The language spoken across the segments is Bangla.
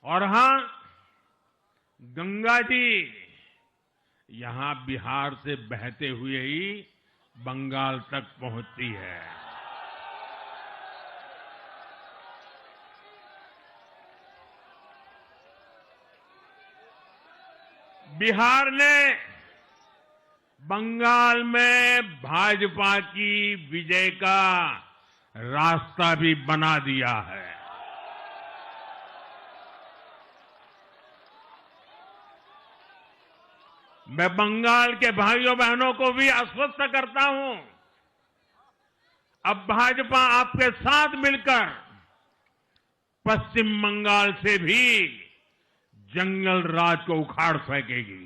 और हां, गंगा जी यहां बिहार से बहते हुए ही बंगाल तक पहुंचती है। बिहार ने बंगाल में भाजपा की विजय का रास्ता भी बना दिया है। मैं बंगाल के भाइयों बहनों को भी आश्वस्त करता हूं, अब भाजपा आपके साथ मिलकर पश्चिम बंगाल से भी जंगल राज को उखाड़ फेंकेगी।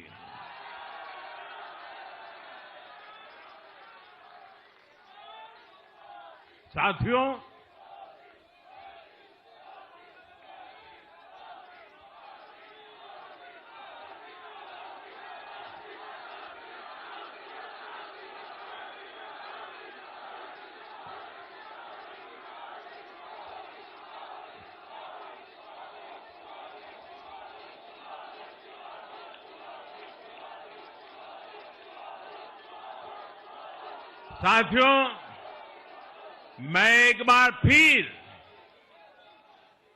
साथियों, मैं एक बार फिर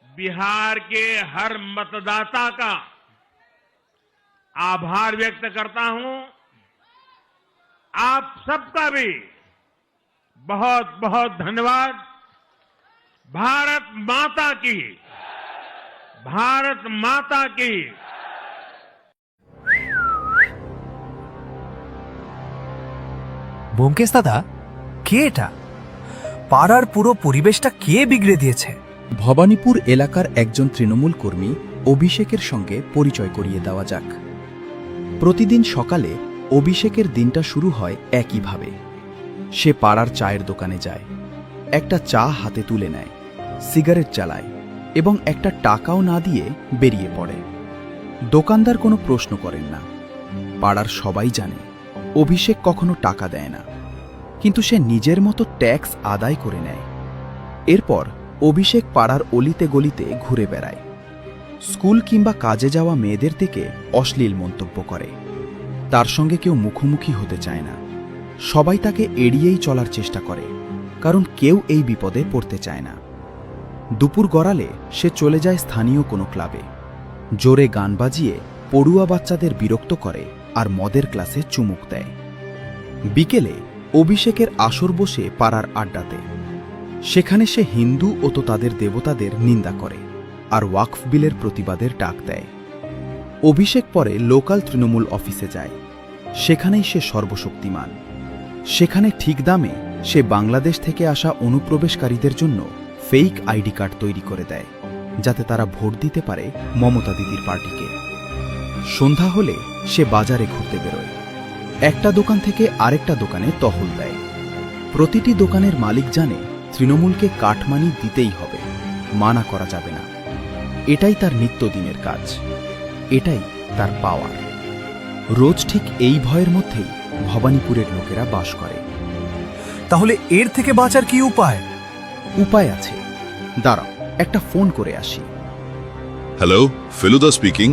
बिहार के हर मतदाता का आभार व्यक्त करता हूं। आप सबका भी बहुत बहुत धन्यवाद। भारत माता की, भारत माता की। ব্যোমকেশ দাদা, কে এটা? পাড়ার পুরো পরিবেশটা কে বিগড়ে দিয়েছে? ভবানীপুর এলাকার একজন তৃণমূল কর্মী অভিষেকের সঙ্গে পরিচয় করিয়ে দেওয়া যাক। প্রতিদিন সকালে অভিষেকের দিনটা শুরু হয় একইভাবে। সে পাড়ার চায়ের দোকানে যায়, একটা চা হাতে তুলে নেয়, সিগারেট জ্বালায় এবং একটা টাকাও না দিয়ে বেরিয়ে পড়ে। দোকানদার কোনো প্রশ্ন করেন না। পাড়ার সবাই জানে অভিষেক কখনো টাকা দেয় না, কিন্তু সে নিজের মতো ট্যাক্স আদায় করে নেয়। এরপর অভিষেক পাড়ার অলিতে গলিতে ঘুরে বেড়ায়, স্কুল কিংবা কাজে যাওয়া মেয়েদের দিকে অশ্লীল মন্তব্য করে। তার সঙ্গে কেউ মুখোমুখি হতে চায় না। সবাই তাকে এড়িয়েই চলার চেষ্টা করে, কারণ কেউ এই বিপদে পড়তে চায় না। দুপুর গড়ালে সে চলে যায় স্থানীয় কোনো ক্লাবে, জোরে গান বাজিয়ে পড়ুয়া বাচ্চাদের বিরক্ত করে আর মদের ক্লাসে চুমুক দেয়। বিকেলে অভিষেকের আসর বসে পাড়ার আড্ডাতে। সেখানে সে হিন্দু ও তো তাদের দেবতাদের নিন্দা করে আর ওয়াকফ বিলের প্রতিবাদের ডাক দেয়। অভিষেক পরে লোকাল তৃণমূল অফিসে যায়। সেখানেই সে সর্বশক্তিমান। সেখানে ঠিক দামে সে বাংলাদেশ থেকে আসা অনুপ্রবেশকারীদের জন্য ফেক আইডি কার্ড তৈরি করে দেয়, যাতে তারা ভোট দিতে পারে মমতা দিদির পার্টিকে। সন্ধ্যা হলে সে বাজারে ঘুরতে বেরোয়, একটা দোকান থেকে আরেকটা দোকানে টহল দেয়। প্রতিটি দোকানের মালিক জানে তৃণমূলকে কাটমানি দিতেই হবে, মানা করা যাবে না। এটাই তার নিত্যদিনের কাজ, এটাই তার পাওয়ার। রোজ ঠিক এই ভয়ের মধ্যেই ভবানীপুরের লোকেরা বাস করে। তাহলে এর থেকে বাঁচার কি উপায়? উপায় আছে, দাঁড়াও একটা ফোন করে আসি। Hello, Feluda speaking.